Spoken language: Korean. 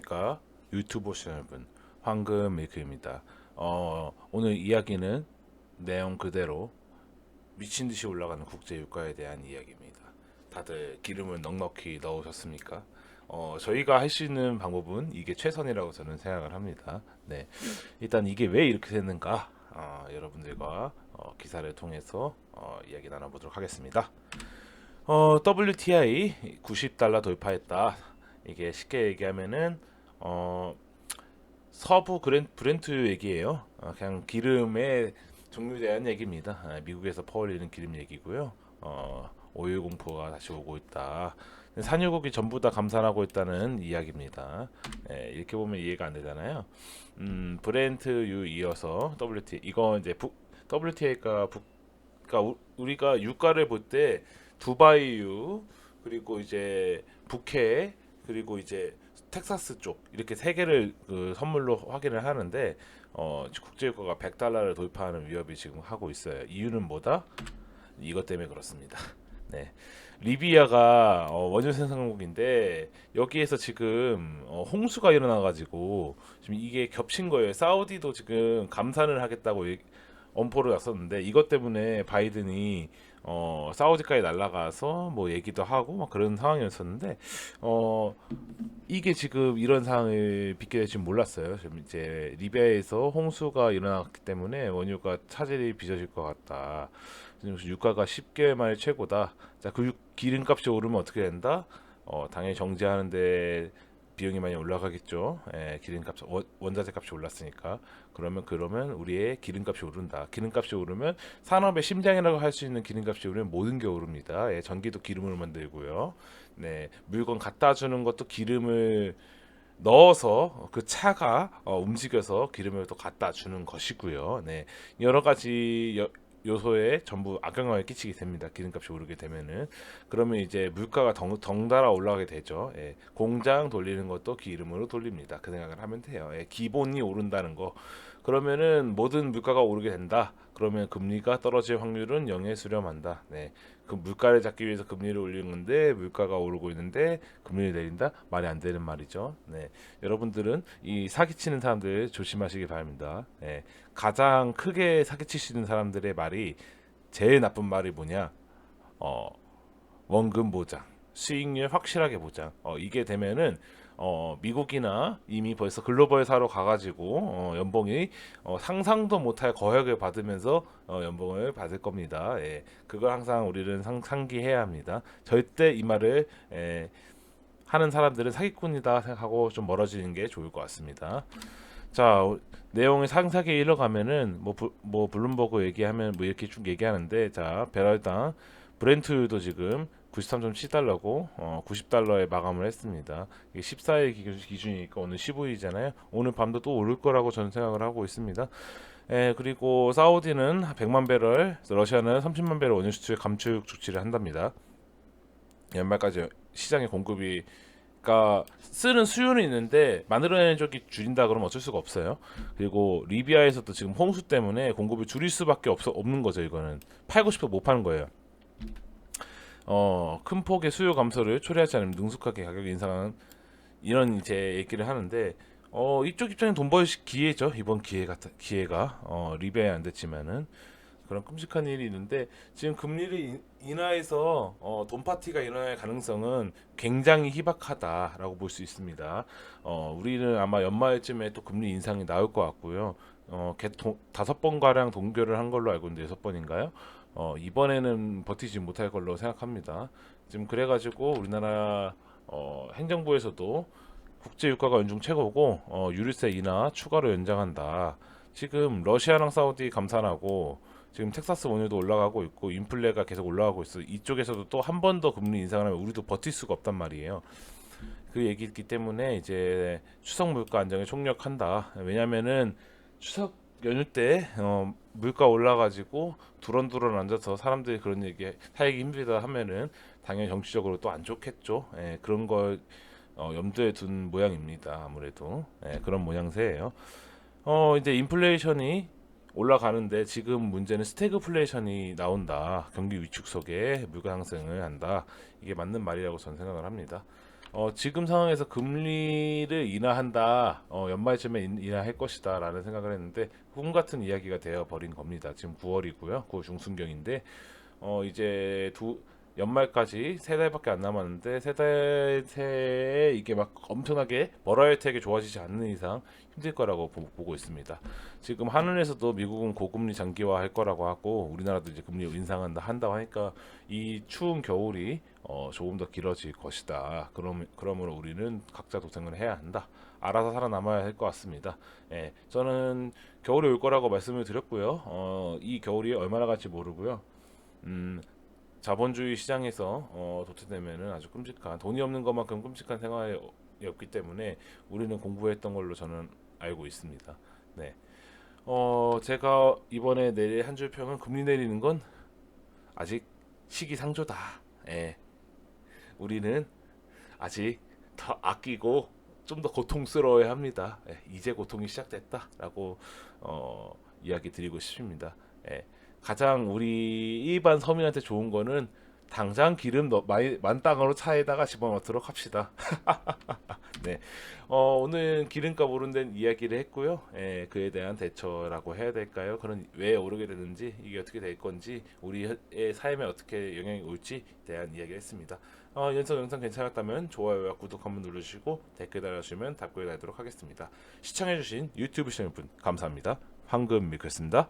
안녕하십니까 유튜브 시청자 여러분, 황금 밀크입니다. 오늘 이야기는 내용 그대로 미친 듯이 올라가는 국제 유가에 대한 이야기입니다. 다들 기름을 넉넉히 넣으셨습니까? 저희가 할 수 있는 방법은 이게 최선이라고 저는 생각을 합니다. 네, 일단 이게 왜 이렇게 됐는가? 여러분들과 기사를 통해서 이야기 나눠보도록 하겠습니다. WTI 90달러 돌파했다. 이게 쉽게 얘기하면은 어, 서부 브렌트 얘기예요. 그냥 기름의 종류에 대한 얘기입니다. 미국에서 퍼올리는 기름 얘기고요. 오일 공포가 다시 오고 있다. 산유국이 전부 다 감산하고 있다는 이야기입니다. 이렇게 보면 이해가 안 되잖아요. 브렌트유 이어서 WTI 이거 이제 WTI가 그러니까 우리가 유가를 볼 때 두바이유 그리고 이제 북해 그리고 이제 텍사스 쪽 이렇게 세 개를 그 선물로 확인을 하는데 국제유가가 100달러를 돌파하는 위협이 지금 하고 있어요. 이유는 뭐다? 이것 때문에 그렇습니다. 네. 리비아가 원유 생산국인데 여기에서 지금 홍수가 일어나가지고 지금 이게 겹친 거예요. 사우디도 지금 감산을 하겠다고 엄포를 났었는데 이것 때문에 바이든이 사우디까지 날아가서 뭐 얘기도 하고 막 그런 상황이었었는데 어 이게 지금 이런 상황을 빚게 될 줄 몰랐어요. 지금 이제 리비아에서 홍수가 일어났기 때문에 원유가 차질이 빚어질 것 같다. 지금 유가가 10개월 만에 최고다. 자, 그 기름값이 오르면 어떻게 된다? 당연히 정제하는데 비용이 많이 올라가겠죠. 기름값, 원자재 값이 올랐으니까. 그러면 우리의 기름값이 오른다. 기름값이 오르면 산업의 심장이라고 할 수 있는 기름값이 오르면 모든 게 오릅니다. 전기도 기름으로 만들고요. 네, 물건 갖다 주는 것도 기름을 넣어서 그 차가 움직여서 기름을 또 갖다 주는 것이고요. 네, 여러 가지 요소에 전부 악영향을 끼치게 됩니다. 기름값이 오르게 되면은 그러면 이제 물가가 덩달아 올라가게 되죠. 공장 돌리는 것도 기름으로 돌립니다. 그 생각을 하면 돼요. 기본이 오른다는 거. 그러면은 모든 물가가 오르게 된다. 그러면 금리가 떨어질 확률은 0에 수렴한다. 네. 그 물가를 잡기 위해서 금리를 올리는 건데 물가가 오르고 있는데 금리를 내린다? 말이 안 되는 말이죠. 네. 여러분들은 이 사기치는 사람들 조심하시기 바랍니다. 가장 크게 사기치시는 사람들의 말이 제일 나쁜 말이 뭐냐? 어, 원금 보장, 수익률 확실하게 보장. 이게 되면은 미국이나 이미 벌써 글로벌사로 가가지고 연봉이 상상도 못할 거액을 받으면서 연봉을 받을 겁니다. 그걸 항상 우리는 상기해야 합니다. 절대 이 말을 하는 사람들은 사기꾼이다 생각하고 좀 멀어지는 게 좋을 것 같습니다. 자, 내용이 상세하게 읽어가면은 뭐 블룸버그 얘기하면 뭐 이렇게 쭉 얘기하는데 자, 배럴당 브렌트유도 지금 93.7달러고 90달러에 마감을 했습니다. 이게 14일 기준이니까 오늘 15일이잖아요. 오늘 밤도 또 오를 거라고 저는 생각을 하고 있습니다. 그리고 사우디는 100만 배럴, 러시아는 30만 배럴 원유 수출 감축 조치를 한답니다. 연말까지 시장의 공급이 그러니까 쓰는 수요는 있는데 만들어내는 쪽이 줄인다 그러면 어쩔 수가 없어요. 그리고 리비아에서도 지금 홍수 때문에 공급을 줄일 수밖에 없는 거죠. 이거는 팔고 싶어 못 파는 거예요. 큰 폭의 수요 감소를 초래하지 않으면 능숙하게 가격 인상하는 이런 이제 얘기를 하는데 이쪽 입장에 돈 벌 기회죠. 이번 기회가 리비아에 안 됐지만은 그런 끔찍한 일이 있는데 지금 금리를 인하해서 돈 파티가 일어날 가능성은 굉장히 희박하다라고 볼 수 있습니다. 우리는 아마 연말쯤에 또 금리 인상이 나올 것 같고요. 5번 가량 동결을 한 걸로 알고 있는데 6번인가요? 이번에는 버티지 못할 걸로 생각합니다. 지금 그래가지고 우리나라 행정부에서도 국제 유가가 연중 최고고 유류세 인하 추가로 연장한다. 지금 러시아랑 사우디 감산하고 지금 텍사스 원유도 올라가고 있고 인플레가 계속 올라가고 있어. 이쪽에서도 또 한 번 더 금리 인상을 하면 우리도 버틸 수가 없단 말이에요. 그 얘기있기 때문에 이제 추석 물가 안정에 총력한다. 왜냐면은 추석 연휴 때 물가 올라가지고 두런두런 앉아서 사람들이 그런 얘기 살기 힘들다 하면은 당연히 정치적으로 또 안 좋겠죠. 그런 걸 염두에 둔 모양입니다. 아무래도 그런 모양새예요. 이제 인플레이션이 올라가는데 지금 문제는 스태그플레이션이 나온다. 경기 위축 속에 물가 상승을 한다. 이게 맞는 말이라고 저는 생각을 합니다. 지금 상황에서 금리를 인하한다, 연말쯤에 인하할 것이다라는 생각을 했는데 꿈 같은 이야기가 되어 버린 겁니다. 지금 9월이고요, 9월 중순경인데 이제 연말까지 세 달밖에 안 남았는데 세 달 새에 이게 막 엄청나게 버라이어티하게 좋아지지 않는 이상 힘들 거라고 보고 있습니다. 지금 한은에서도 미국은 고금리 장기화 할 거라고 하고 우리나라도 이제 금리 인상한다고 하니까 이 추운 겨울이 조금 더 길어질 것이다. 그러므로 우리는 각자 도생을 해야 한다. 알아서 살아남아야 할 것 같습니다. 예, 저는 겨울이 올 거라고 말씀을 드렸고요. 이 겨울이 얼마나 갈지 모르고요. 음, 자본주의 시장에서 도태되면은 아주 끔찍한, 돈이 없는 것만큼 끔찍한 생활이 없기 때문에 우리는 공부했던 걸로 저는 알고 있습니다. 네. 제가 이번에 내릴 한 줄 평은 금리 내리는 건 아직 시기상조다. 예. 우리는 아직 더 아끼고 좀 더 고통스러워야 합니다. 예, 이제 고통이 시작됐다라고 이야기 드리고 싶습니다. 예, 가장 우리 일반 서민한테 좋은 거는 당장 기름 만땅으로 차에다가 집어넣도록 합시다. 네, 오늘 기름값 오른다는 이야기를 했고요. 예, 그에 대한 대처라고 해야 될까요? 그런 왜 오르게 되는지, 이게 어떻게 될 건지, 우리의 삶에 어떻게 영향이 올지 대한 이야기를 했습니다. 연서 영상 괜찮았다면 좋아요와 구독 한번 눌러주시고 댓글 달아주시면 답글 달도록 하겠습니다. 시청해주신 유튜브 시청자분 감사합니다. 황금 미크였습니다.